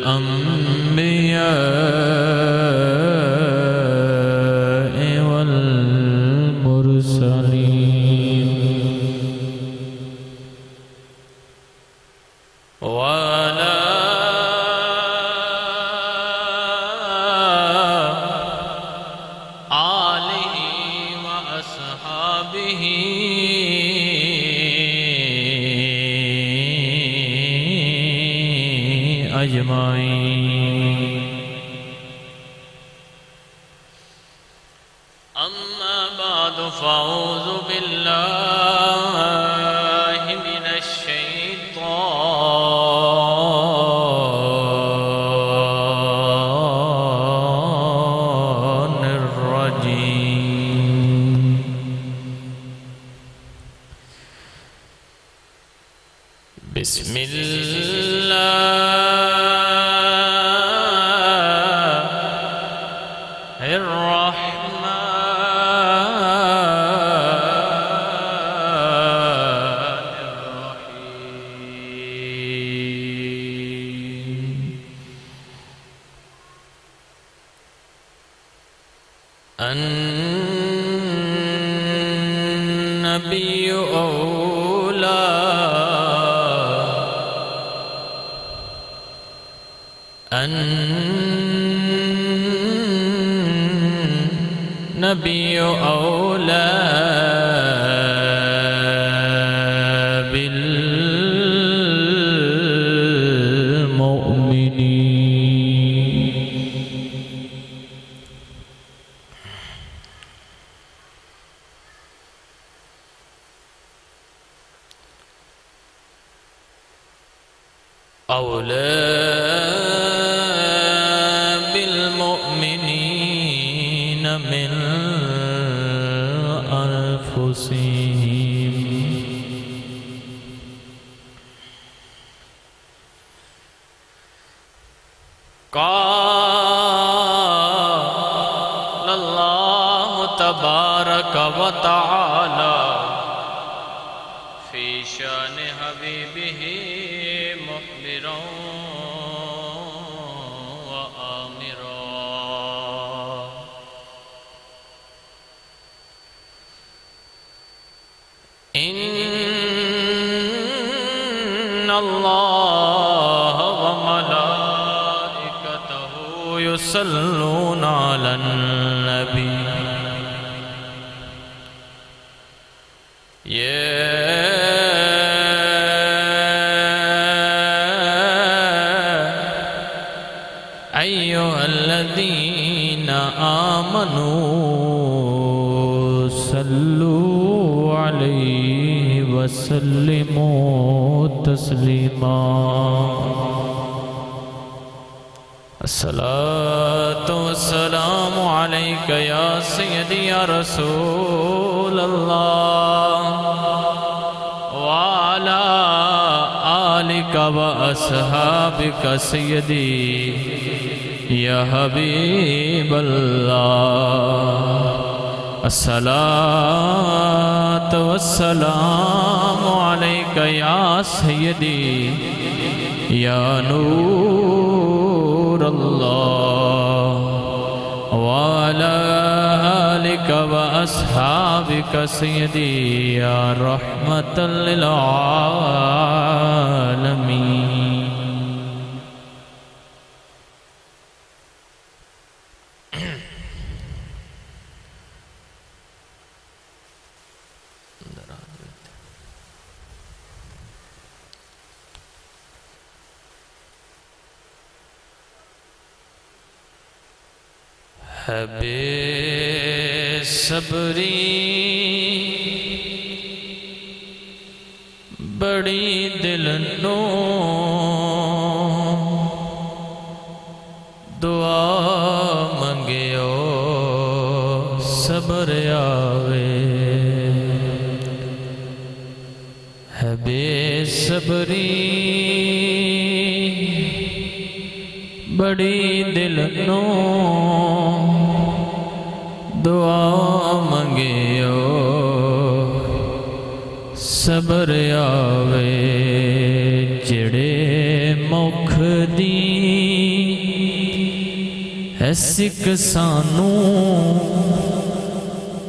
الأنبياء والمرسلين وعلى آله وأصحابه أجمعين أما بعد فأعوذ بالله من الشيطان الرجيم بسم الله النبي أولى النبي أولى بالمؤمنين من أنفسهم قال الله تبارك وتعالى في شأن حبيبه مخبرا وآمرا إن الله وملائكته يصلون على النبي أيها الذين آمنوا صلوا عليه وسلموا تسليما الصلاة والسلام عليك يا سيدي يا رسول الله وعلى آلك وأصحابك سيدي يا حبيب الله الصلاة والسلام عليك يا سيدي يا نور الله وعلى آلك وأصحابك سيدي يا رحمة للعالمين ہے بے صبری بڑی دل نو دعا منگیو صبر آوے ہے بے صبری بڑی دل نو دعا منگیو صبر آوے جڑے مکھ دی ہے سکھ سانو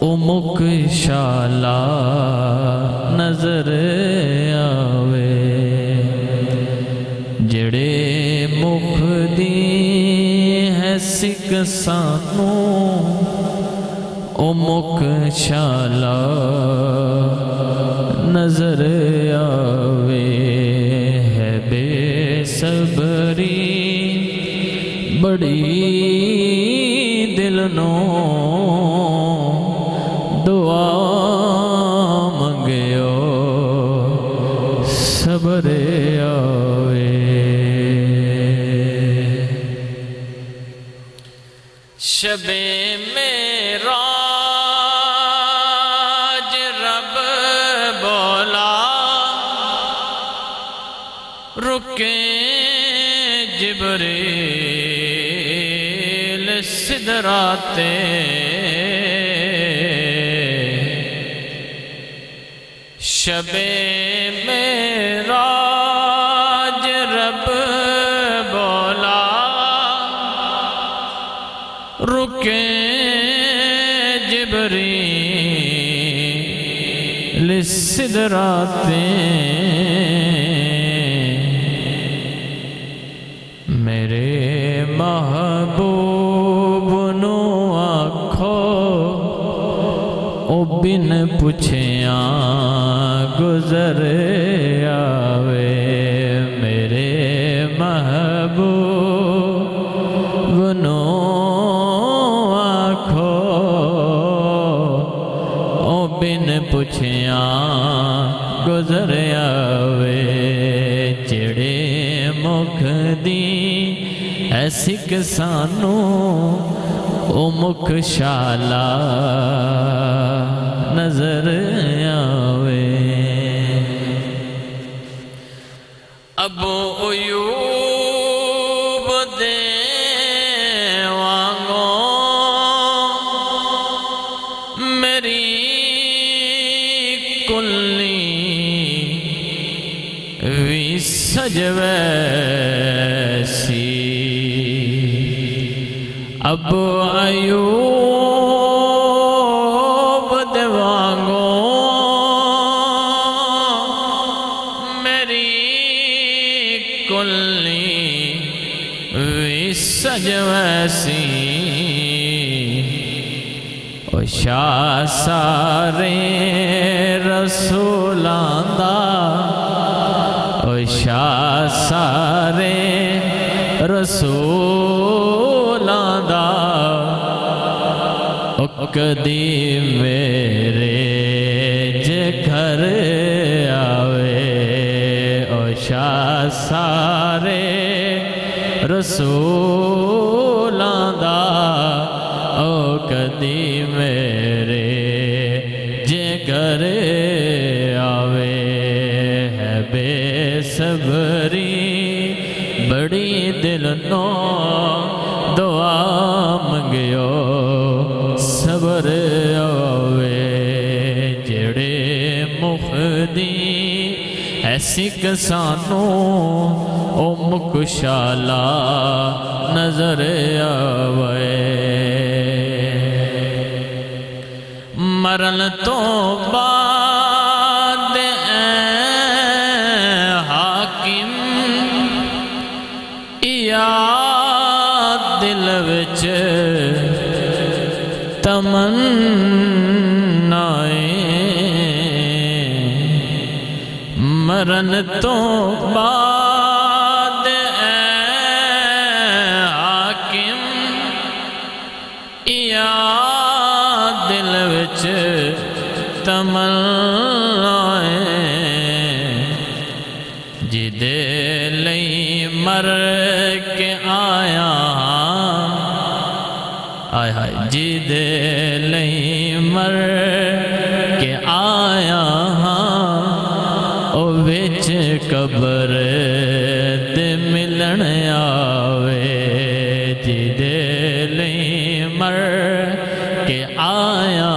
او مکھ شالا نظر آوے جڑے مکھ دی ہے سکھ سانو او مکھ شالا نظر آوے ہے بے صبری بڑی دل نو دعا منگیو صبر آوے شب معراج رب بولا رکے جبریل سدراتے شب معراج رب بولا رکے جبریل سدراتے میرے محبوب نو آکھو او بن پوچھیاں گزر آوے میرے محبوب نو آکھو او بن پوچھیاں گزر آوے جڑے مکھ دی ہے سکھ سانو او مکھ شالا نظر آوے ابو ایوب دے وانگو میری کلی وی سجویسی ابو ایوب دے وانگو میری کلی وی سجویسی او شاہ سارے رسولان دا او شاہ سارے رسولان دا او کدی میرے جے گھر آوے او شاہ سارے رسولان دا او کدی میرے جے گھر آوے ہے بے صبری بڑی دل نو دعا منگیو صبر آوے جڑے مکھ دی ہے سکھ سانو او مکھ شالا نظر آوے مرن تو بعد حاکم یاد دل وچ تمنائیں مرن تو بعد حاکم یاد دل وچ تمنائیں جدے لئی مر کے آیا آئے ہائے جدے لئی مر کے آیا او وچ قبر دے ملن آوے جدے لئی مر کے آیا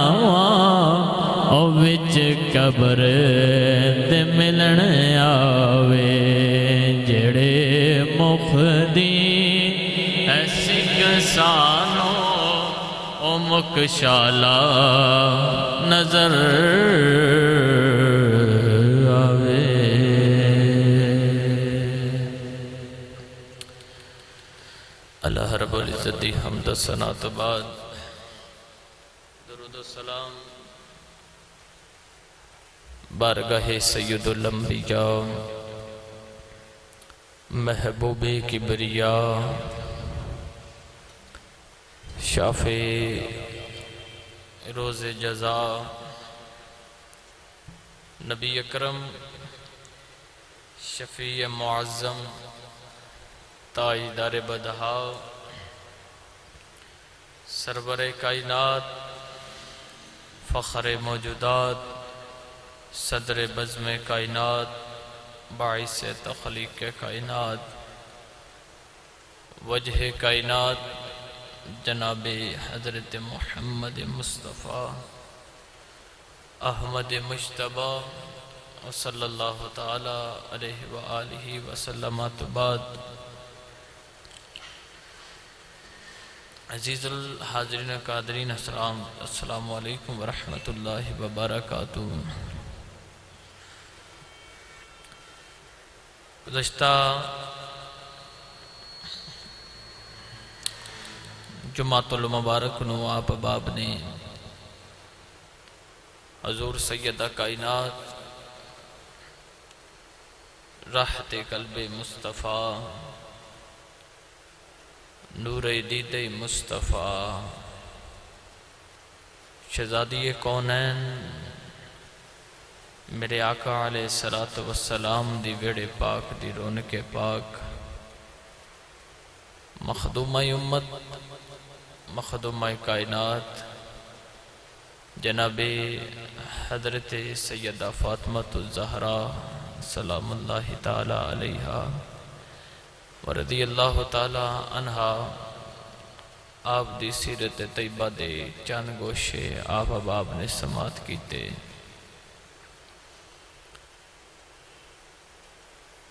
او وچ قبر دے ملن آوے جڑے مکھ دی ایسی کسانو او مکشالا نظر آوے۔ اللہ رب العزت دی حمد و ثنا تو بعد درود و سلام بارگاہ سید الانبیاء محبوب کبریاء شافع روز جزا نبی اکرم شفیع معظم تاجدار بدہا سرور کائنات فخر موجودات صدر بزم کائنات باعث تخلیق کائنات وجہ کائنات جناب حضرت محمد مصطفیٰ احمد مجتبی صلی اللہ تعالی علیہ وآلہ وسلم بعد عزیز الحاضرین قادرین السلام علیکم ورحمۃ اللہ وبرکاتہ۔ گزشتہ جمعۃ المبارک نو آپ باب نے حضور سیدہ کائنات راحت قلب مصطفیٰ نور دید مصطفیٰ شہزادی کونین میرے آقا علیہ السلام دی ویڑے پاک دی رونق پاک مخدومہ امت مخدومہ کائنات جناب حضرت سیدہ فاطمہ الزہرا سلام اللہ تعالی علیہا ورضی اللہ تعالی عنہا آپ دی سیرت طیبہ دے چند گوشے آپ اباب نے سماعت کیتے،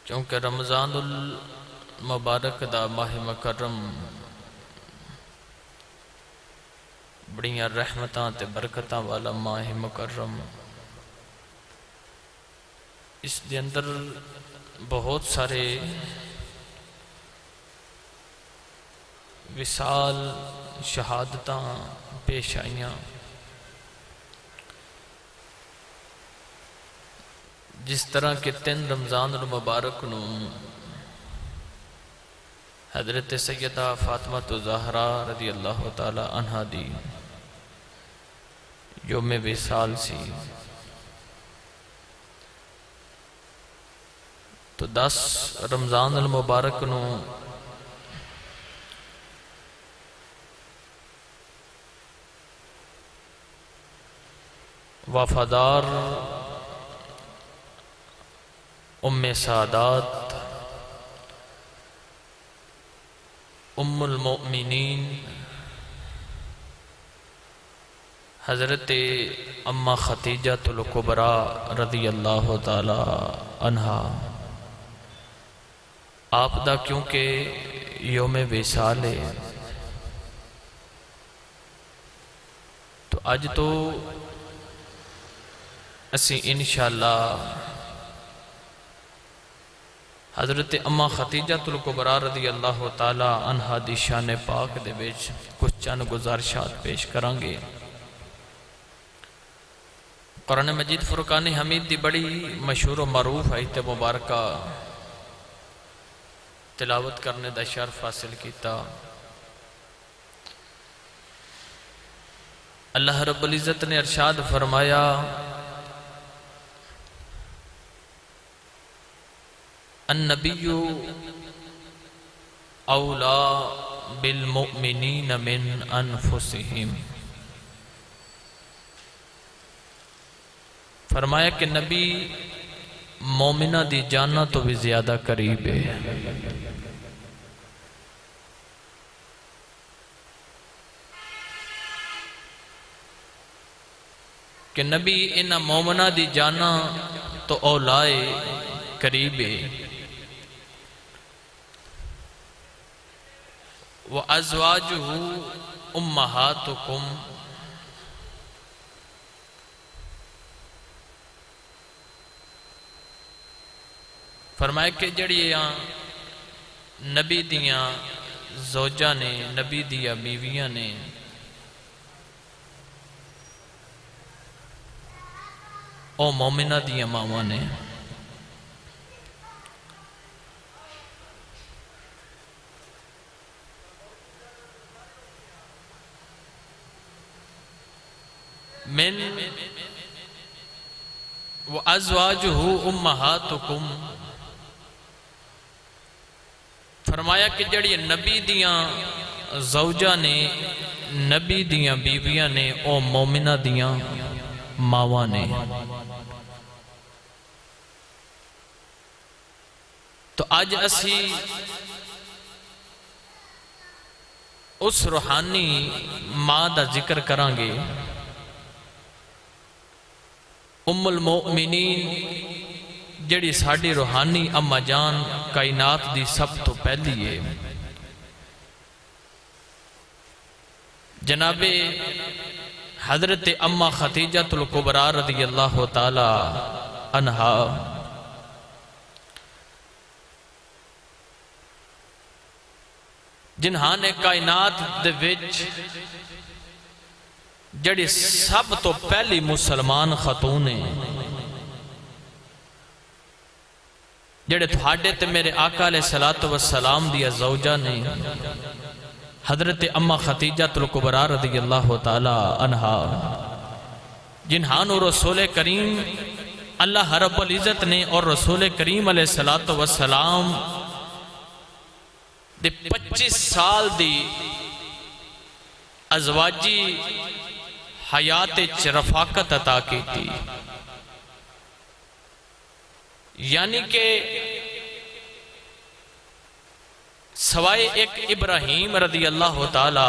چونکہ رمضان المبارک دا ماہ مکرم بڑیاں رحمتاں تے برکتاں والا ماہ مکرم، اس دے اندر بہت سارے وصال شہادتاں پیش آئیاں، جس طرح کہ 3 رمضان المبارک نو حضرت سیدہ فاطمہ الزہرا رضی اللہ تعالی عنہا دی یوم وصال سی، تو 10 رمضان المبارک نو وفادار ام سعادات ام المؤمنین حضرت اماں خدیجہ الکبریٰ رضی اللہ تعالی عنہا آپ دا کیونکہ یوم وصال ہے، تو اج تو اسی انشاءاللہ حضرت اماں خدیجہ الکبریٰ رضی اللہ تعالی عنہا دی شان پاک دے وچ کچھ چند گزارشات پیش کرانگے۔ قرآن مجید فرقان حمید دی بڑی مشہور و معروف آیت مبارکہ تلاوت کرنے دا شرف حاصل کیتا۔ اللہ رب العزت نے ارشاد فرمایا النبی اولا بالمؤمنین من انفسہم، فرمایا کہ نبی مومنہ دی جاننا تو بھی زیادہ قریب ہے۔ کہ نبی انہ مومنہ دی جاننا تو اولائے قریب ہے۔ وَأَزْوَاجُهُ أُمَّهَاتُكُمْ، فرمایا کہ جڑیاں نبی دیاں زوجہ نے، نبی دیاں بیویاں نے، او مومنہ دیاں ماواں نے۔ من وَأَزْوَاجُهُ أُمَّهَاتُكُمْ، فرمایا کہ جڑی نبی دیاں زوجہ نے، نبی دیاں بیویاں نے، او مومنہ دیاں ماواں نے۔ تو آج اسی اس روحانی ماں دا ذکر کریں گے، ام المؤمنین، جڑی ساڑی روحانی اما جان کائنات دی سب تو پہلی ہے، جناب حضرت اما خدیجہ الکبریٰ رضی اللہ تعالی عنہا، جنہاں نے کائنات دے وچ جڑی سب تو پہلی مسلمان خاتون ہیں، جڑے تھاڑے تے میرے آقا علیہ السلام دیا زوجہ نے، حضرت اما خدیجہ الکبریٰ رضی اللہ تعالی عنہا، جنہاں نو رسول کریم اللہ رب العزت نے اور رسول کریم علیہ السلام دے 25 سال دی ازواجی حیات رفاقت عطا کی تھی، یعنی کہ سوائے ایک ابراہیم رضی اللہ تعالی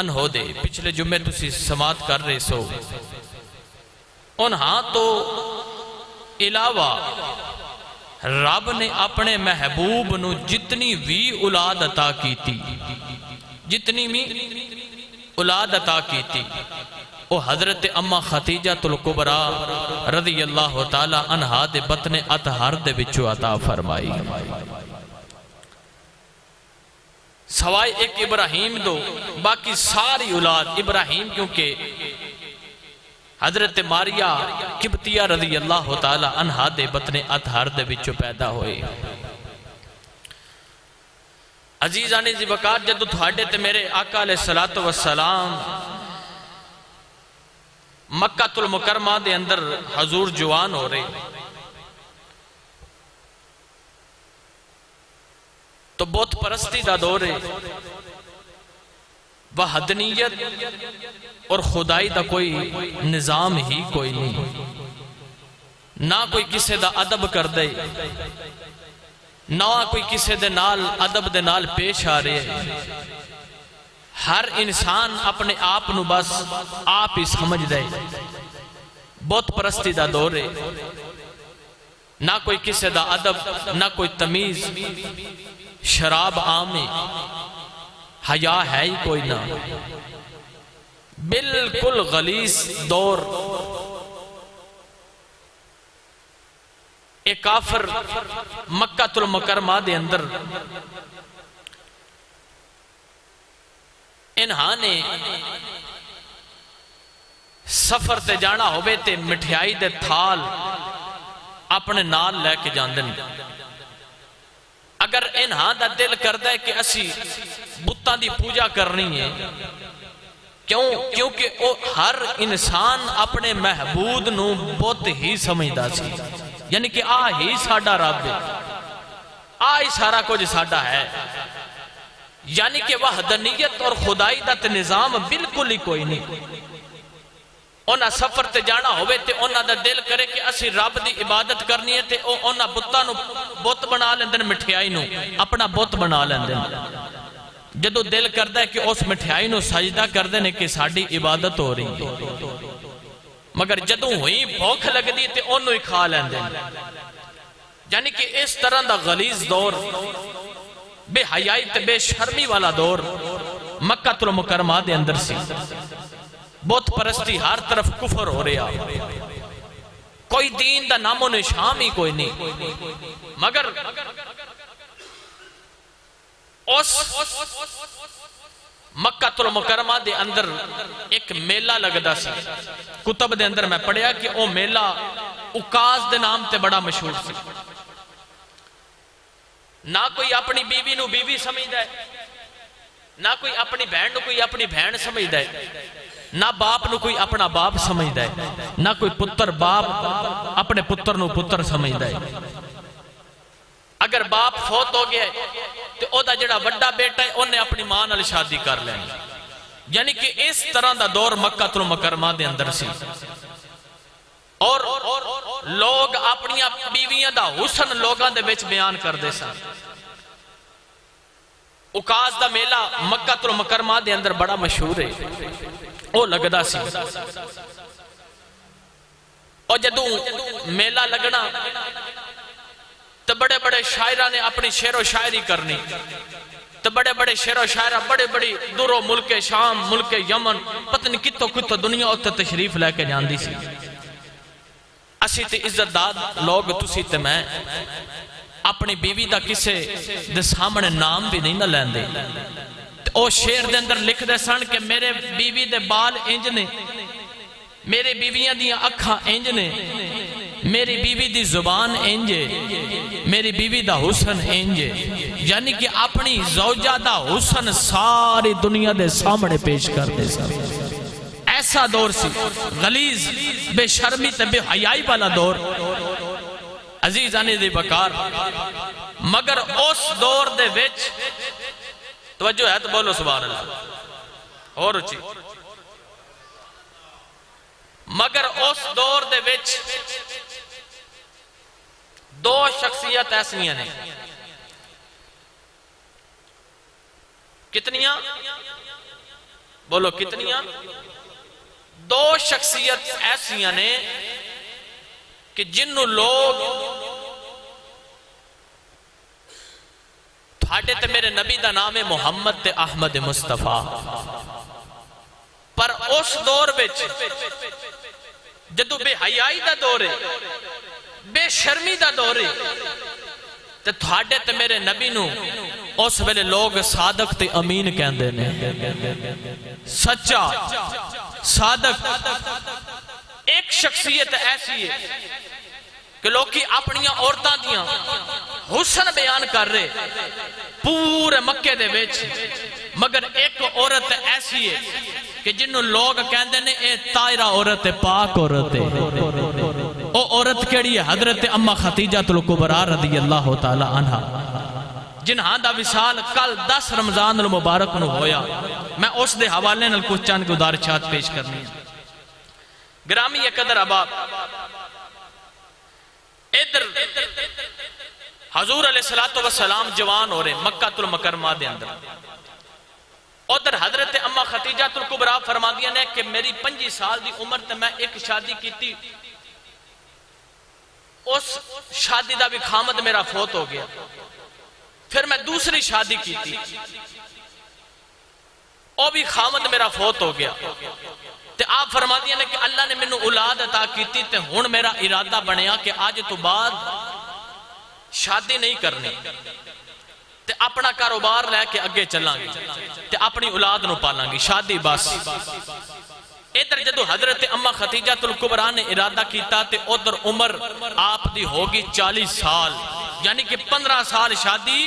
عنہ دے، پچھلے جمعے تسی سماعت کر رہے سو، انہاں تو علاوہ رب نے اپنے محبوب نو جتنی بھی اولاد عطا کی تھی، جتنی بھی اولاد عطا کی تھی، او حضرت اما خدیجہ الکبریٰ رضی اللہ تعالی عنہا دے بطن اطہر دے بچو عطا فرمائی۔ سوائے ایک ابراہیم دو، باقی ساری اولاد ابراہیم کیونکہ حضرت ماریہ قبطیہ رضی اللہ تعالی عنہا دے بطن اطہر دے بچو پیدا ہوئے۔ عزیزان زی وقار، جدو تھاڑے تے میرے آقا علیہ السلام مکہ المکرمہ دے اندر حضور جوان ہو رہے، تو بہت پرستی دا دورے، وحدانیت اور خدائی دا کوئی نظام ہی کوئی نہیں، نہ کوئی کسے دا ادب کر دے، نہ کوئی کسے دے نال ادب دے نال پیش آ رہے، ہر انسان اپنے آپ نو بس آپ ہی سمجھ دے، بہت پرستی دا دورے، نہ کوئی کسے دا ادب، نہ کوئی تمیز، شراب عامی، حیا ہے ہی کوئی نہ، بالکل غلیظ دور۔ ایک کافر مکہ المکرمہ دے اندر انہاں نے سفر تے جانا ہوئے تے مٹھائی دے تھال اپنے نال لے کے جاندن۔ اگر انہاں دا دل کردہ ہے کہ اسی بتاں دی پوجا کرنی ہے، کیونکہ ہر انسان اپنے محبود نو بہت ہی سمجھدا سی، یعنی کہ ہی ساڑا رب ہے، ہی سارا کچھ ساڑا ہے، یعنی کہ وحدانیت اور خدائی دا نظام بالکل ہی کوئی نہیں۔ انہاں سفر تے جانا ہوئے تے انہاں دا دل کرے کہ اسی رب دی عبادت کرنی ہے تے انہاں بتاں نو بت بنا لیندن، مٹھائی نو اپنا بت بنا لیندن۔ جدو دل کردہ ہے کہ اس مٹھائی نو سجدہ کردے نے کہ ساڑی عبادت ہو رہی ہے، مگر جدو ہوئی بھوک لگ دی تے انہوں ہی کھا لیندن۔ یعنی کہ اس طرح دا غلیظ دور بے حیائی تے بے شرمی والا دور مکہ المکرمہ دے اندر سی، بت پرستی ہر طرف کفر ہو رہا، کوئی دین دا نام و نشان ہی کوئی نہیں، مگر اس مکہ المکرمہ دے اندر ایک میلہ لگدا سی، کتب دے اندر میں پڑھیا کہ او میلہ اکاز دے نام تے بڑا مشہور سی، نہ کوئی اپنی بیوی نو بیوی سمجھدا ہے، نہ کوئی اپنی بہن نو کوئی اپنی بہن سمجھدا ہے، نہ باپ نو کوئی اپنا باپ سمجھدا ہے، نہ کوئی پتر باپ اپنے پتر نو پتر سمجھدا ہے۔ اگر باپ فوت ہو گیا ہے تو او دا جڑا بڑا بیٹا ہے انہیں اپنی ماں نال شادی کر لینی، یعنی کہ اس طرح دا دور مکہ المکرمہ دے اندر سی، اور لوگ اپنی بیویاں دا حسن لوگاں دے وچ بیان کر دے سن۔ اکاز دا میلہ مکہ المکرمہ دے اندر بڑا مشہور ہے، او لگدا سی، اور جدوں میلہ لگنا تو بڑے بڑے شاعرہ نے اپنی شعر و شاعری کرنی، تو بڑے بڑے شعر و شاعرہ بڑے بڑی دوروں ملک شام ملک یمن پتہ نہیں کتوں کتوں دنیا اتنے تشریف لے کے جاندی سی۔ اسی تے عزت داد لوگ تسی تے میں اپنی بیوی دا کسے دے سامنے نام بھی نہیں نہ لیندے، او شعر دے اندر لکھ دے سن کہ میرے بیوی دے بال انج نے، میرے بیویاں دیاں اکھاں انج نے، میری بیوی دی زبان انجے، میری بیوی دا حسن انجے، یعنی کہ اپنی زوجہ دا حسن ساری دنیا دے سامنے پیش کر دے سن۔ ایسا دور سی، غلیظ بے شرمی تے بے حیائی والا دور، عزیزانی دی بکار، مگر اس دور دے وچ توجہ ہے تو بولو سبحان اللہ اور اچھی، مگر اس دور دے وچ دو شخصیت ایسیاں نے، کتنیاں بولو کتنیاں؟ دو شخصیت ایسیاں نے کہ جنہوں لوگ تھاڑے تے میرے نبی دا نام ہے محمد تے احمد مصطفیٰ، پر اس دور بچ جدو بے حیائی دا دور ہے، بے شرمی دا دور ہے، تے تھاڑے تے میرے نبی نو اس ویلے لوگ صادق تے امین کہندے نے، سچا صادق۔ ایک شخصیت ایسی ہے کہ لوگ کی اپنی عورتاں دیاں حسن بیان کر رہے پورے مکے دے وچ، مگر ایک عورت ایسی ہے کہ جنہوں لوگ کہندے نے اے طاہرہ عورت ہے، پاک عورت ہے۔ او عورت کیڑی ہے؟ حضرت اما خدیجہ الکبریٰ رضی اللہ تعالی عنہ، جنہاں دا وصال کل 10 رمضان المبارک نو ہویا۔ میں اس دے حوالے نال کچھ چند گزارشات پیش کرنی ہیں۔ گرامی قدر احباب، ادھر حضور علیہ السلام جوان ہو رہے مکہ المکرمہ دے اندر، ادھر حضرت اما خدیجہ الکبریٰ فرما دیا نے کہ میری 25 سال دی عمر تے میں ایک شادی کیتی، اس شادی دا بھی خامد میرا فوت ہو گیا، پھر میں دوسری شادی کیتی، او بھی خامد میرا فوت ہو گیا، تے آپ فرما دیا نے کہ اللہ نے منو اولاد عطا کیتی، تے ہن میرا ارادہ بنیا کہ آج تو بعد شادی نہیں کرنی، تے اپنا کاروبار لے کے اگے چلیں گے، تے اپنی اولاد نو پالیں گے، شادی بس۔ ادھر جدو حضرت اما خدیجہ الکبریٰ نے ارادہ کیتا تے ادھر عمر آپ دی ہوگی 40 سال، یعنی کہ 15 سال شادی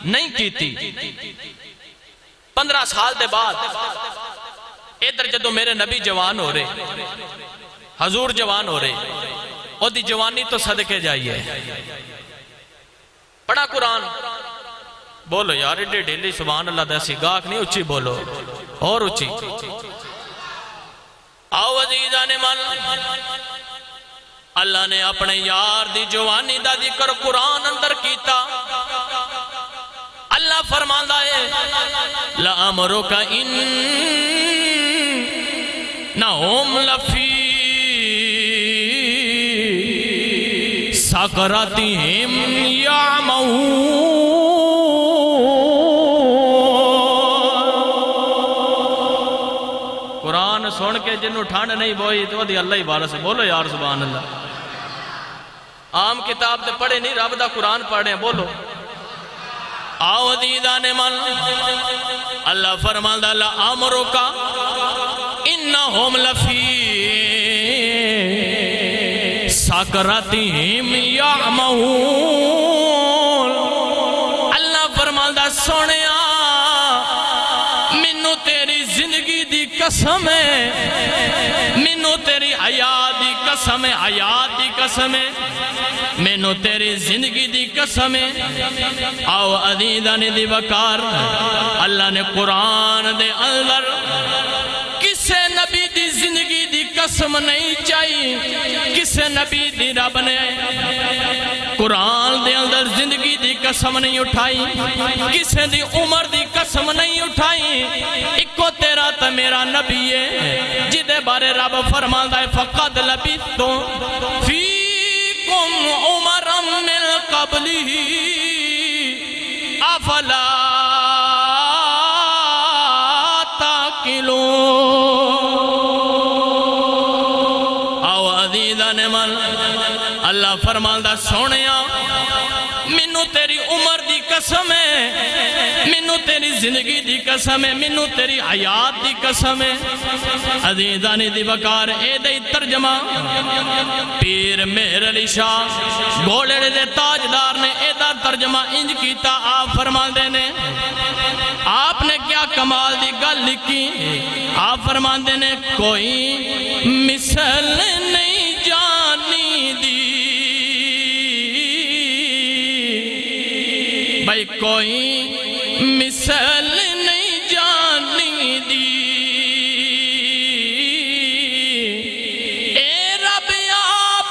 نہیں کیتی۔ 15 سال دے بعد ادھر جدو میرے نبی جوان ہو رہے، حضور جوان ہو رہے، او دی جوانی تو صدقے جائیے، پڑھا قرآن، بولو یار ایڈے ڈیلی سبحان اللہ دیسی گاہک نہیں، اچھی بولو اور اچھی۔ آو عزیزان من، اللہ نے اپنے یار دی جوانی دا ذکر قرآن اندر کیتا۔ اللہ فرماندا ہے لَأَمْرُكَ إِنَّهُمْ لَفِي سَكْرَتِهِمْ يَعْمَهُونَ سن کے جنہوں ٹھنڈ نہیں بوئی تو وہ اللہ ہی وارث ہے. بولو یار سبحان اللہ. عام کتاب تے پڑھے نہیں رب دا قرآن پڑھے ہیں. بولو آؤ عزیزان من اللہ فرماندا لَأَمْرُكَ إِنَّهُمْ لَفِي سَكْرَتِهِمْ يَعْمَهُونَ. اللہ فرماندا سونیا مینوں تیری زندگی دی قسم ہے, مینوں تیری حیات دی قسم ہے, حیات دی قسم ہے, مینوں تیری زندگی دی قسم ہے. آؤ عزیزان دی وقار اللہ نے قرآن دے اندر کسے نبی دی زندگی دی قسم نہیں چاہی, کسے نبی دی رب نے قرآن دے اندر زندگی دی قسم نہیں اٹھائی, کسے دی عمر دی قسم نہیں اٹھائی. اکو تیرا تا میرا نبی ہے جدے بارے رب فرماندا ہے فَقَدْ لَبِثْتُمْ فِيكُمْ عُمَرًا مِّن قَبْلِهِ أَفَلَا تَعْقِلُونَ. آؤ عزیزان من اللہ فرماندا سونیا مینوں تیری عمر دی قسم ہے, مینوں تیری زندگی دی قسم ہے, مینوں تیری حیات دی قسم ہے. عزیزان دی وقار اے دے ترجمہ پیر مہر علی شاہ گھوڑے دے تاجدار نے اے دا ترجمہ انج کیتا. آپ فرماندے نے آپ نے کیا کمال دی گل لکھی. آپ فرماندے نے کوئی مثل نہیں جانی دی, بھائی کوئی مثل نہیں جانی دی. اے رب آپ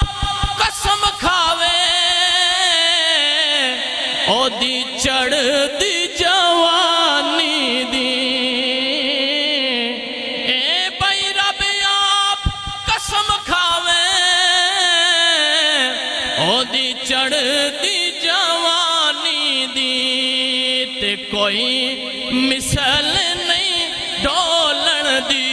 قسم کھاوے او دی چڑھ دی جوانی دی. اے بھائی رب آپ قسم کھاوے او دی چڑھ دی جوانی دی. تے کوئی مثل نہیں ڈولن دی.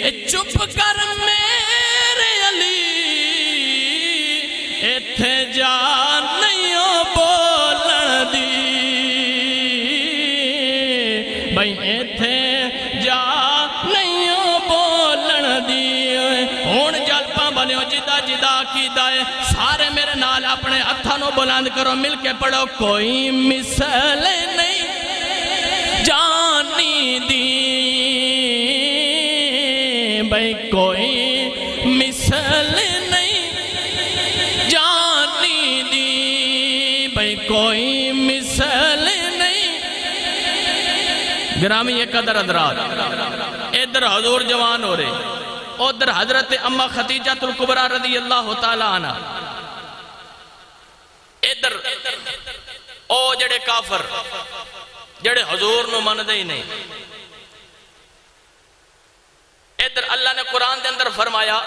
اے چپ کر میرے علی ایتھے جا نہیں بولن دی, بھائی ایتھے جا نہیں بولن دی. ہون جلپاں بنیو جدا جدا کی دائے سارے میرے نال اپنے ہتھانوں بلند کرو مل کے پڑھو کوئی مثل نہیں جانی دی. بھئی کوئی مثل نہیں جانی دی, بھئی کوئی مثل نہیں. گرامی یہ قدر حضرات ادھر حضور جوان ہو رہے, ادھر حضرت اما خدیجہ الکبریٰ رضی اللہ تعالیٰ عنہ, ادھر او جڑے کافر جڑے حضور نو من دے ہی نہیں. ادھر اللہ نے قرآن دے اندر فرمایا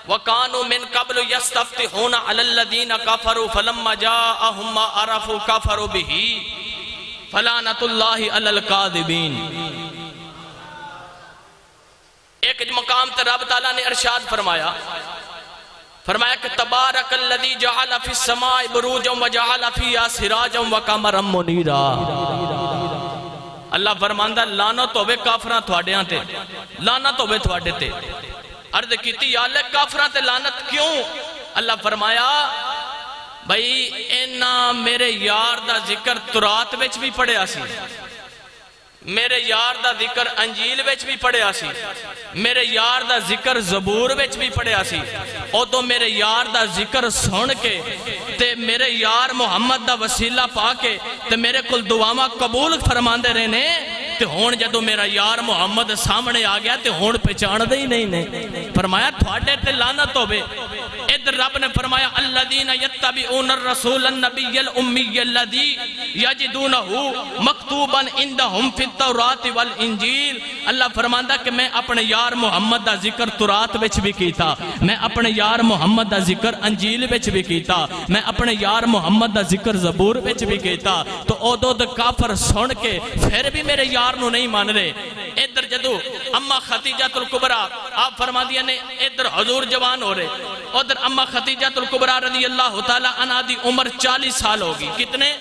وَقَانُوا مِن قَبْلُ يَسْتَفْتِحُونَ عَلَى الَّذِينَ كَفَرُوا فَلَمَّا جَاءَهُمْ مَا عَرَفُوا كَفَرُوا بِهِ فَلَعْنَةُ اللَّهِ عَلَى الْكَاذِبِينَ. ایک مقام تے رب تعالیٰ نے ارشاد فرمایا کہ تبارک الذی جعل فی السماء بروجا وجعل فیہا سراجا وقمرا منیرا. اللہ فرماندا لعنت ہوے کافراں تھوڑیاں تے, لعنت ہوے تھوڑے تے. عرض کیتی یا اللہ کافراں تے لعنت کیوں؟ اللہ فرمایا بھئی اینا میرے یار دا ذکر تورات وچ بھی پڑھیا سی, میرے یار دا ذکر انجیل وچ بھی پڑھیا سی, میرے یار دا ذکر زبور وچ بھی پڑھیا سی. او تو میرے یار دا ذکر سن کے تے میرے یار محمد دا وسیلہ پا کے تے میرے کل دعاواں قبول فرماندے رہنے. تے ہون جدو میرا یار محمد سامنے آ گیا تے ہون پہچان دے ہی نہیں. فرمایا تھوڑے تے لعنت ہوے. ادھر رب نے فرمایا الذین یتبعون الرسول النبی الامی الذی یجدونہ مکتوبا عندہم فی التوراۃ والانجیل. اللہ فرماندا کہ میں اپنے یار محمد دا ذکر تورات وچ بھی کیتا, میں اپنے یار محمد دا ذکر انجیل وچ بھی کیتا, میں اپنے یار محمد دا ذکر زبور وچ بھی کیتا. تو او دو کافر سن کے پھر بھی میرے یار نو نہیں مان رہے. ادھر جدو اما خدیجہ الکبریٰ آپ فرما دیا نے ادھر حضور جوان ہو رہے، ادھر اما خدیجہ الکبریٰ رضی اللہ تعالیٰ عنہ دی عمر 40 سال ہوگی. کتنے؟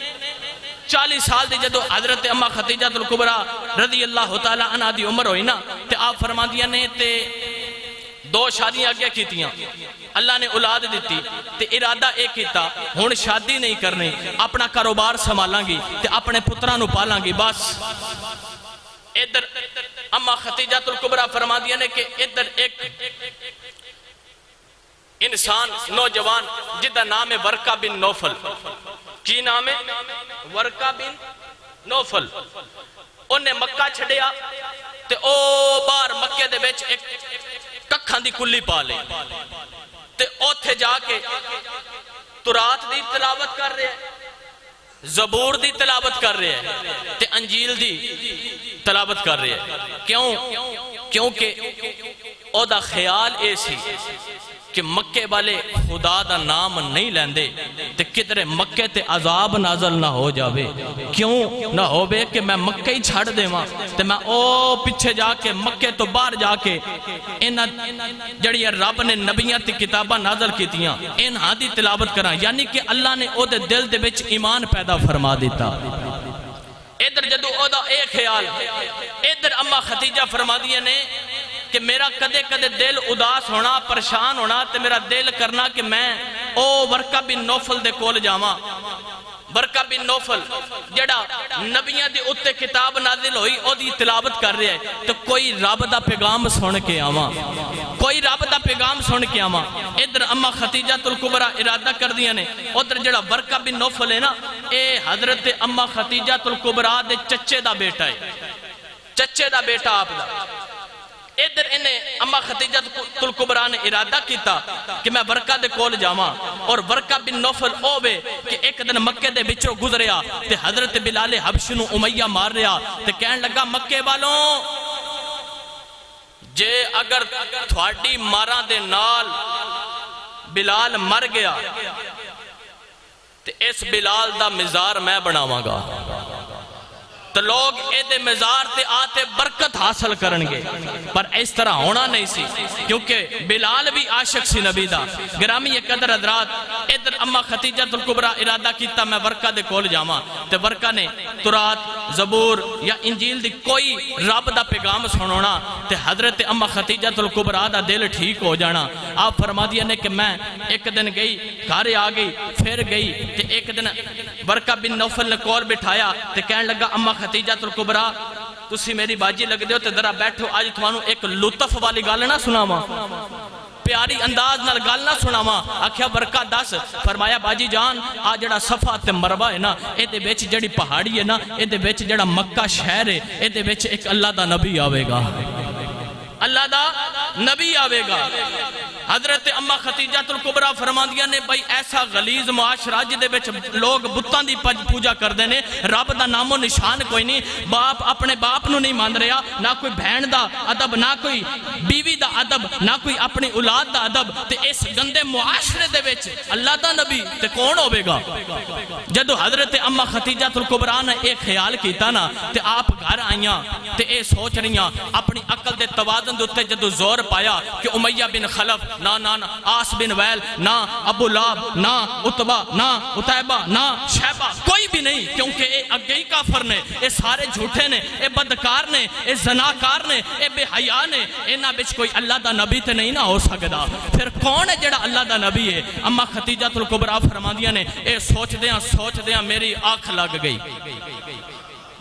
40 سال دی جدو حضرت اما خدیجہ الکبریٰ رضی اللہ تعالیٰ عنہ دی عمر ہوئی نا تے آپ فرما دیا نے تے 2 شادیاں آگے کیتیاں، اللہ نے اولاد دیتی تے ارادہ ایک کیتا ہون شادی نہیں کرنی، اپنا کاروبار سنبھالاں گی تے اپنے پتراں نو پالاں گی. بس ادھر اما خدیجہ الکبریٰ فرما دیا نے کہ ادھر ایک انسان نوجوان جدہ نام ہے ورقہ بن نوفل. کی نام ہے؟ ورقہ بن نوفل. انہیں مکہ چھڑیا تے او بار مکہ دے بیچ ایک ککھاں دی کلی پا لے تے اوتھے جا کے تورات دی تلاوت کر رہے ہیں، زبور دی تلاوت کر رہے ہیں تے انجیل دی تلاوت کر رہے ہیں. کیونکہ او دا خیال ایسی کہ مکے والے خدا دا نام نہیں لیندے تے کدھر مکے تے عذاب نازل نہ ہو جاوے. کیوں نہ ہووے کہ میں مکہ ہی چھڑ دے ماں تے میں او پچھے جا کے مکے تو باہر جا کے انہاں جڑی رب نے نبیاں تے کتاباں نازل کیتیاں انہاں دی تلاوت کراں. یعنی کہ اللہ نے او دے دل دے وچ ایمان پیدا فرما دیتا. ادھر جدو او دا ایک خیال ادھر اما خدیجہ فرما دیا نے کہ میرا کدے کدے دل اداس ہونا پریشان ہونا تے میرا دل کرنا کہ میں او ورقہ بن نوفل دے کول جاواں. ورقہ بن نوفل جڑا نبیاں دی اتے کتاب نازل ہوئی او دی تلاوت کر رہے ہیں تو کوئی رب دا پیغام سن کے آواں، کوئی رب دا پیغام سن کے آواں. ادھر اما خدیجہ الکبریٰ ارادہ کر دیا نے ادھر جڑا ورقہ بن نوفل ہے نا اے حضرت اما خدیجہ الکبریٰ دے چچے دا بیٹا ہے، چچے دا بیٹا آپ دا. ادھر انہیں اما خدیجہ الکبریٰ نے ارادہ کیتا کہ میں ورقہ دے کول جاواں اور ورقہ بن نوفل اوے کہ ایک دن مکے دے بچوں گزریا تے حضرت بلال حبشی نو امیہ مار رہا تے کہن لگا مکے والوں جے اگر تھوڑی ماراں دے نال بلال مر گیا تے اس بلال دا مزار میں بناواں گا تو لوگ ایدے مزار تے آتے برکت حاصل کرنگے. پر اس طرح ہونا نہیں سی کیونکہ بلال بھی عاشق سی نبی دا. گرامی یہ قدر حضرات ادھر اما خدیجہ الکبریٰ ارادہ کیتا میں ورقہ دے کول جاواں تے ورقہ نے تورات زبور یا انجیل دی کوئی رب دا پیغام سنونا تے حضرت اما خدیجہ الکبریٰ دا دل ٹھیک ہو جانا. آپ فرما دیا نے کہ میں ایک دن گئی گھر آ گئی پھر گئی تے ایک دن ورقہ بن نوفل نے کول بٹھایا تے کہن لگا اما خدیجہ الکبریٰ تسی میری باجی لگ دے ہو تے ذرا بیٹھو آج تمہانوں ایک لطف والی گل نہ سناواں، پیاری انداز نال گل نہ سناواں. آکھیا ورقہ دس. فرمایا باجی جان آ جڑا صفا تے مروہ ہے نا اے دے وچ جڑی پہاڑی ہے نا اے دے وچ جڑا مکہ شہر ہے اے دے وچ ایک اللہ دا نبی آوے گا، اللہ دا نبی آوے گا. حضرت اما خدیجہ الکبریٰ فرما دیا نے بھائی ایسا غلیظ معاشرہ جدے وچ لوگ بتاں دی پوجا کر دینے، رب دا نام و نشان کوئی نہیں، باپ اپنے باپ نو نہیں مان رہا، نہ کوئی بہن دا ادب، نہ کوئی بیوی دا ادب، نہ کوئی اپنی اولاد دا ادب. تے اس گندے معاشرے دے وچ اللہ دا نبی تے کون ہوے گا؟ جدو حضرت اما خدیجہ الکبریٰ نے ایک خیال کیتا نا تے آپ گھر آئیاں تے اے سوچ رہیاں اپنی عقل دے توازن دے اتے جدو زور پایا کہ امیہ بن خلف نہ آس بن ویل نہ ابو لاب نہ عتبہ نہ عتیبہ نہ شیبہ کوئی بھی نہیں، کیونکہ اے اگئی کافر نے، اے سارے جھوٹے نے، اے بدکار نے، اے زناکار نے، اے بے حیا نے، انہاں وچ کوئی اللہ دا نبی تے نہیں نہ ہو سکدا. پھر کون ہے جڑا اللہ دا نبی ہے؟ اما خدیجہ الکبریٰ فرماندیاں نے اے سوچ دیاں میری آنکھ لگ گئی.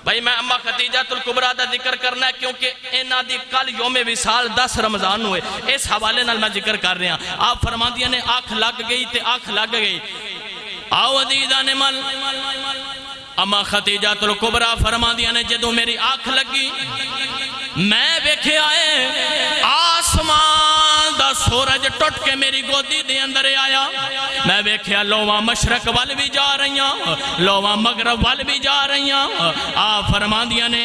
بھائی میں اما خدیجہ الکبریٰ دا ذکر کرنا ہے کیونکہ انہاں دی کل یوم وصال 10 رمضان ہوئے، اس حوالے نال میں ذکر کر رہا. آپ فرماندیاں نے آنکھ لگ گئی تے آنکھ لگ گئی. آو عزیزان مل اما خدیجہ الکبریٰ فرماندیاں نے جدو میری آنکھ لگی میں ویکھے آئے آسمان دا سورج ٹوٹ کے میری گودی دے اندر آیا میں ویکھیا لوواں مشرق وال بھی جا رہی ہیں لوواں مغرب وال بھی جا رہی ہیں آپ فرماندیاں نے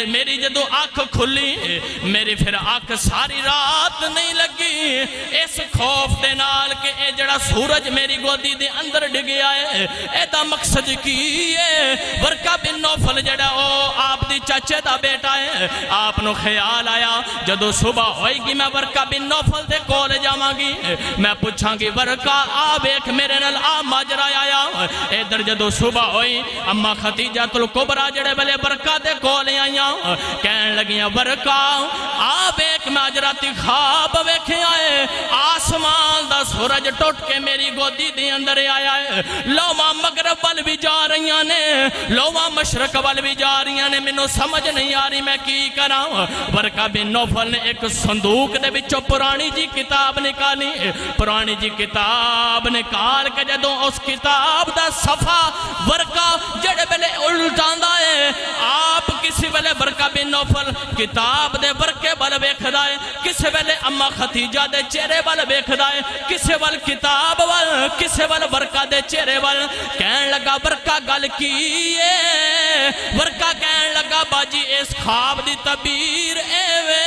میری جدو آنکھ کھلی میری پھر آنکھ ساری رات نہیں لگی اس خوف دے نال کہ اے جڑا سورج میری گودی دے اندر ڈگیا ہے اے دا مقصد کی ہے ورقہ بن نوفل جڑا او آپ دی چاچے دا بیٹا ہے آپ نو خیال آیا جدو صبح ہوئی گی میں ورقہ بن نوفل دے کول جاواں گی میں پوچھاں گی ورقہ آ بیک میرے نال آ ماجرا آیا ادھر جدو صبح ہوئی اما خدیجہ الکبریٰ جڑے بلے ورقہ دے کول آئیاں کہن لگیاں ورقہ آ بیک ماجرا تی خواب ویکھے آئے آسمان دا سورج ٹوٹ کے میری گودی دے اندر آیا ہے لوواں مغرب وال بھی جا رہیاں نے لوواں مشرق وال بھی جا رہیاں نے منو سمجھ نہیں آ رہی میں کی کراں ورقہ بن نوفل نے ایک صندوق دے بچوں پرانی جی کتاب نکالی پرانی جی کتاب نکال کے جدوں اس کتاب دا صفحہ ورقہ جڑے بلے الٹاندا ہے آپ کسی بلے ورقہ بن نوفل کتاب دے ورقے بل ویکھدا ہے کسی بلے اما خدیجہ دے چہرے بل ویکھدا ہے کسی بل کتاب وال کسی بل ورقہ دے چہرے بل کہن لگا ورقہ گل کی ہے ورقہ کہن لگا باجی اس خواب دی تعبیر ایوے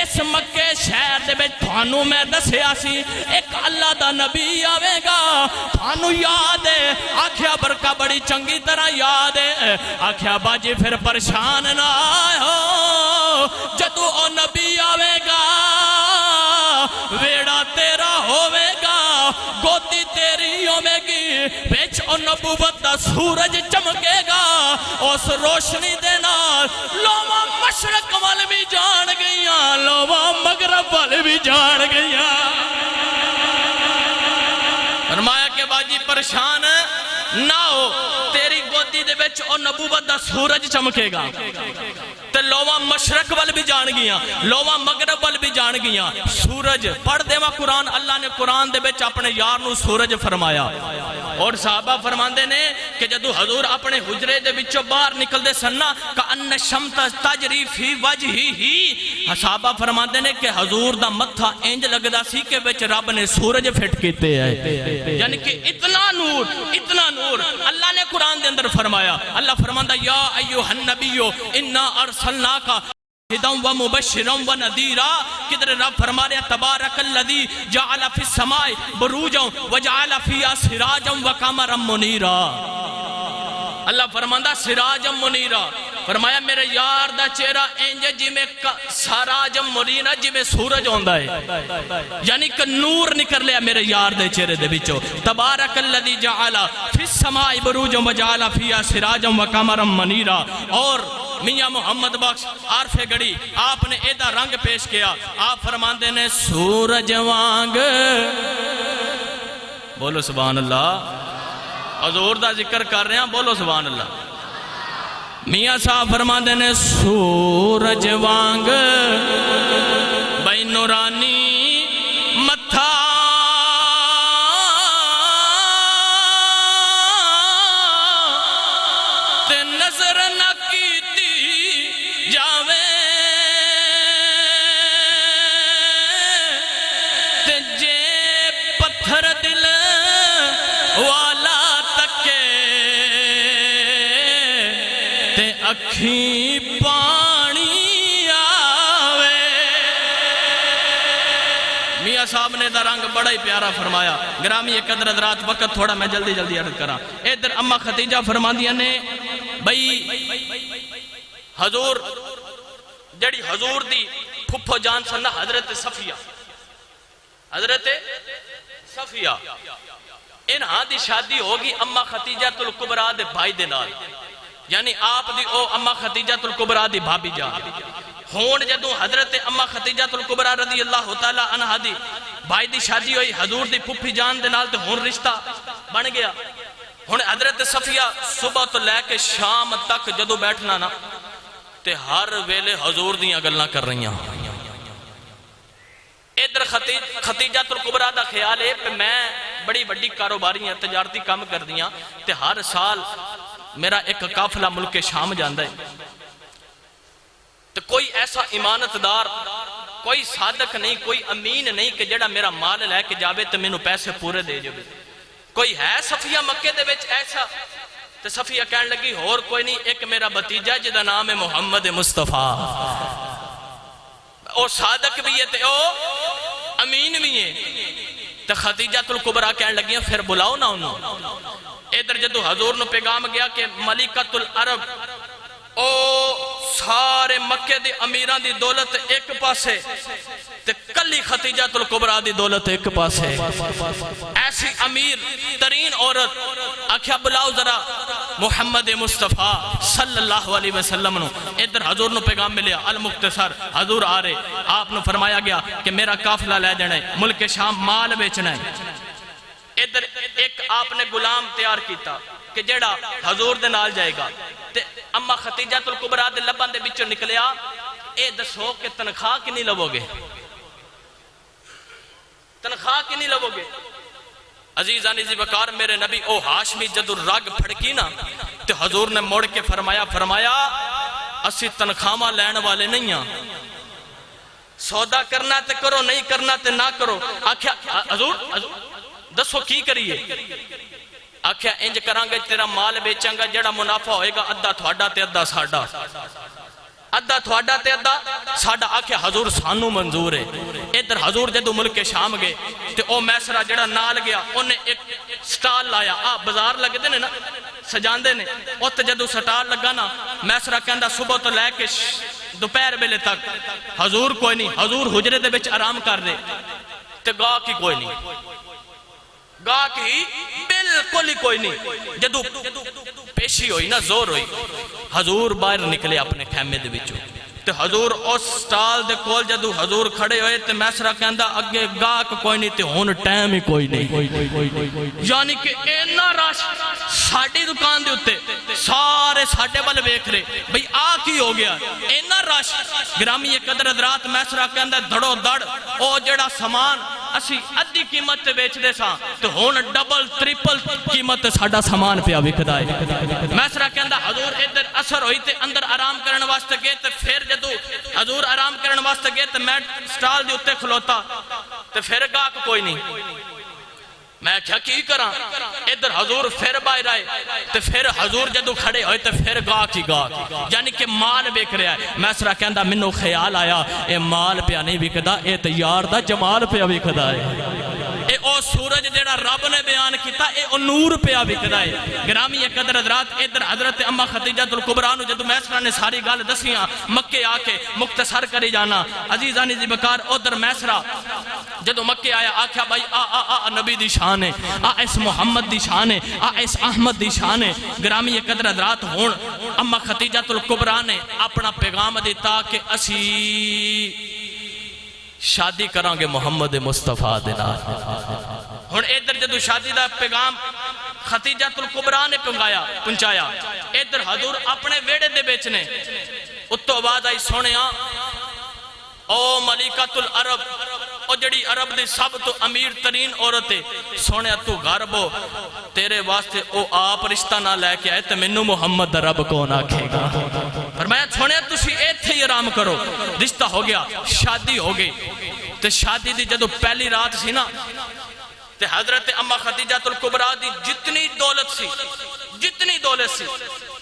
اس مکے شہر دے وچ تھانوں میں دسیا سی ایک اللہ دا نبی آوے گا تھانوں یاد ہے آکھیا ورقہ بڑی چنگی طرح یاد ہے آکھیا باجی پھر پریشان نہ ہو جدو او نبی آوے گا ویڑا تیرا ہوے گا گودی تیری ہوے گی وچ او نبوت دا سورج چمکے گا اس روشنی دے نال لوواں مشرق وال بھی جان گئیاں لوواں مغرب وال بھی جان گئیاں فرمایا کہ باجی پریشان نہ ہو تیری گودی دے وچ او نبوت دا سورج چمکے گا تے لوواں مشرق وال بھی جان گیاں لوواں مغرب وال بھی جان گیاں سورج پڑھ دے وا قرآن اللہ نے قرآن دے وچ اپنے یار نو سورج فرمایا اور صحابہ فرماندے نے کہ جدو حضور اپنے حجرے دے وچوں باہر نکل دے سننا کأن شمس تجری فی وجہی ہی صحابہ فرماندے نے کہ حضور دا متھا انج لگدا سی کہ وچ رب نے سورج فٹ کیتے ہے یعنی کہ اتنا نور اللہ نے قرآن دے اندر فرمایا اللہ فرماندا یا ایھا النبی انا ارسلناک ہدم و مبشرم و نذیرا کدھر رب فرما رہا تبارک الذی جعل فی السماء بروجا و جعل فیہا سراجا و قمرا منیرا اللہ فرماندا سراجا منیرا فرمایا میرے یار دا چہرہ انج جی میں سراجا منیرا جی میں سورج ہوندا ہے یعنی کہ نور نکل لیا میرے یار دے چہرے دے بچو تبارک الذی جعل فی السماء بروجا و جعل فیہا سراجا و قمرا منیرا اور میاں محمد بخش عارف گڑی آپ نے ایدہ رنگ پیش کیا آپ فرماندے نے سورج وانگ بولو سبحان اللہ حضور دا ذکر کر رہے ہیں بولو سبحان اللہ میاں صاحب فرماندے نے سورج وانگ بھائی نورانی متھا تے نظر نہ دل والا تکے تے اکھی پانی آوے میاں صاحب نے دا رنگ بڑا ہی پیارا فرمایا گرامی قدر حضرات وقت تھوڑا میں جلدی عرض کراں ادھر اما خدیجہ فرماندیاں نے بھئی حضور جڑی حضور دی پھپھو جان سننا حضرت صفیہ انہاں دی شادی ہوگی اما خدیجہ الکبریٰ دے بھائی دے نال یعنی آپ دی او اما خدیجہ الکبریٰ دی بھابی جان ہون جدوں حضرت اما خدیجہ الکبریٰ رضی اللہ تعالی عنہ دی بھائی دی شادی ہوئی حضور دی پھپھی جان دے نال تے ہون رشتہ بن گیا ہون حضرت صفیہ صبح تو لے کے شام تک جدوں بیٹھنا نا تے ہر ویلے حضور دیاں گلاں کر رہی ہیں ادھر خدیجہ الکبریٰ دا خیال ہے کہ میں بڑی بڑی کاروباری ہیں تجارتی کام کر دیاں تے ہر سال میرا ایک قافلہ ملک شام جاندہ ہے تو کوئی ایسا امانتدار کوئی صادق نہیں، کوئی امین نہیں کہ جڑا میرا مال لے کے جاوے تو مینوں پیسے پورے دے جاوے. کوئی ہے صفیہ مکے دے وچ ایسا؟ تو صفیہ کہن لگی اور کوئی نہیں، ایک میرا بھتیجا جدا نام ہے محمد مصطفیٰ، او صادق بھی ہے تے او امین بھی ہے. تو خدیجہ الکبریٰ کہن لگی پھر بلاؤ نا انہوں. ادھر جدو حضور نو پیغام گیا کہ ملکۃ العرب او سارے مکے دی امیران دی دولت ایک پاسے تے کلی خدیجہ الکبریٰ دی دولت ایک پاسے، ایسی امیر ترین عورت. آکھیا بلاؤ ذرا محمد مصطفیٰ صلی اللہ علیہ وسلم نو. ادھر حضور نو پیغام ملیا المختصر، حضور آ رہے. آپ نو فرمایا گیا کہ میرا قافلہ لے جانا ہے، ملک شام مال بیچنا ہے. ادھر ایک آپ نے غلام تیار کیتا کہ جیڑا حضور دے نال جائے گا. تے اما خدیجہ الکبریٰ دے لباں دے بچوں نکلیا اے دسو کہ تنخواہ کنی لو گے؟ تنخواہ کنی لو گے؟ عزیزان ذی وقار میرے نبی او ہاشمی جدو رگ پھڑکی نا تے حضور نے موڑ کے فرمایا اسی تنخواہ لین والے نہیں ہیں، سودا کرنا تے کرو، نہیں کرنا تے نہ کرو. آکھیا حضور دسو کی کریے؟ آکھیا انج کرانگے تیرا مال بیچاں گا، جڑا منافع ہوئے گا ادھا تھوڑا تے ادھا ساڑا، ادھا تھوڑا تے ادھا ساڑا. آکھیا حضور سانو منظور ہے. ادھر حضور جدو ملک شام گئے تے او میسرہ جڑا نال گیا انہیں ایک سٹال لایا. بازار لگ دے نا سجان دے نے، او تے جدو سٹال لگا نا میسرہ کہندہ صبح تو لے کے دوپہر بیلے تک حضور کوئی نہیں، حضور حجرے دے بچ آرام کر رہے تے گاہ کی کوئی نہیں، گاہ کی بالکل ہی کوئی نہیں. جدو پیشی ہوئی نا زور ہوئی، حضور باہر نکلے اپنے خیمے دے بچوں. تے حضور اس سٹال دے کول جدو حضور کھڑے ہوئے تے میسرہ کہندہ اگے گاہ کوئی نہیں تے ہون ٹائم ہی کوئی نہیں. یعنی کہ اینا رش ساڑی دکان دے ہوتے سارے ساڑے بل بیک رہے بھئی کی ہو گیا اینا رش. گرامی یہ قدر حضرات میسرہ کہندہ دھڑو دھڑ او جڑا سامان اسی ادھی قیمت تے بیچ دے ساں تو ہون ڈبل ٹریپل قیمت تے ساڑا سامان پہ آوکھدائے. میسرہ کہندہ حضور ادھر اثر ہوئی تے اندر آرام کرن واسطے گئے تے پھر جدو حضور آرام کرن واسطے گئے تے میں سٹال دی اتے کھلوتا تے پھر گاہ کوئی نہیں. میں کیا کی کرا؟ ادھر حضور پھر باہر آئے تے پھر حضور جدو کھڑے ہوئے تے پھر گاہ کی یعنی کہ مال بیک رہا ہے. میسرہ کہندہ منو خیال آیا اے مال پہ نہیں بکدا، اے تیار دا جمال پہ بکدا ہے. اے او سورج جڑا رب نے بیان کیتا اے او نور پہ بکدا ہے. گرامی یہ قدر حضرات ادھر حضرت اما خدیجہ الکبریٰ نو جدو میسرہ نے ساری گل دسیاں مکے آ کے مختصر کری جانا. عزیزانی ذی وقار ادھر میسرہ جدو مکے آیا آکھیا بھائی نبی دی شان ہے، اس محمد دی شان ہے، اس احمد دی شان ہے. گرامی یہ قدر حضرات ہون اما خدیجہ الکبریٰ نے اپنا پیغام دیتا کہ اسی شادی کرانگے محمد مصطفیٰ دینا. ہون ادھر جدو شادی دا پیغام خدیجہ الکبریٰ نے پہنچایا ادھر حضور اپنے ویڑے دے بیچنے. اتو آواز آئی سونے او ملکۃ العرب، او جڑی عرب دی سب تو امیر ترین عورتے سونے تو غربو تیرے واسطے او آپ رشتہ نہ لے کے آئے تو منو محمد رب کون آکھے گا. فرمایا سونے تسی ایتھے ہی آرام کرو. رشتہ ہو گیا، شادی ہو گئی. تو شادی دی جدو پہلی رات سی نا تے حضرت اما خدیجہ الکبریٰ دی جتنی دولت سی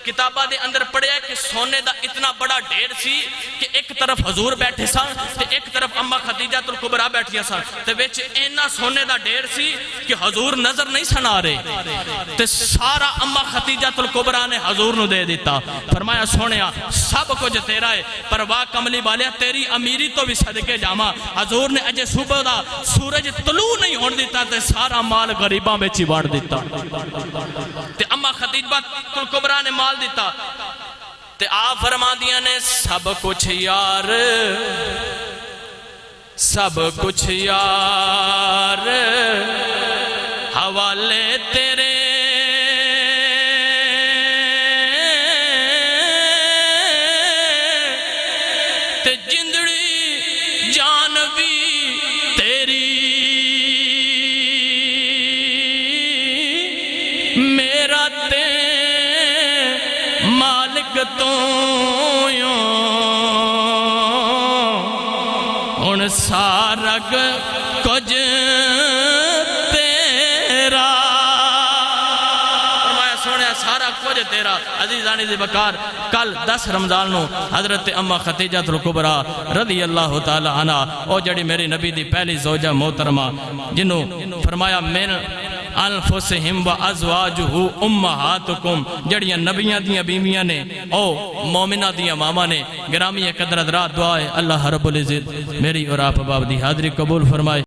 کتابہ دے اندر پڑھیا ہے کہ سونے دا اتنا بڑا ڈھیر سی کہ ایک طرف حضور بیٹھے سان تے ایک طرف اما خدیجہ الکبریٰ بیٹھیا سان تے ویچے اینا سونے دا ڈھیر سی کہ حضور نظر نہیں سنا رہے تے سارا اما خدیجہ الکبریٰ نے حضور نو دے دیتا. فرمایا سونیا سب کچھ تیرا ہے پر واہ کملی والیا تیری امیری تو بھی صدقے جاما. حضور نے اجے صبح دا سورج طلوع نہیں ہون دیتا تے سارا مال غریباں میں چیوڑ دیتا. تے اما خدیجہ الکبریٰ نے مال دیتا تے آپ فرما دیا نے سب کچھ یار، سب کچھ یار حوالے تیرے تے جندڑی جان بھی تیری میرا تے مالک تو سارگ کچھ تیرا فرمایا سونے سارا کچھ تیرا عزیزانی دی بکار کل 10 رمضان نو حضرت اما خدیجہ الکبریٰ رضی اللہ تعالی عنہ او جڑی میری نبی دی پہلی زوجہ محترمہ جنہوں فرمایا من انفسہم و ازواجہ امہاتکم جڑیاں نبیاں دیاں بیمیاں نے او مومنہ دیاں ماما نے گرامی قدر حضرات دعائے اللہ رب العزت میری اور آپ باب دی حاضری قبول فرمائے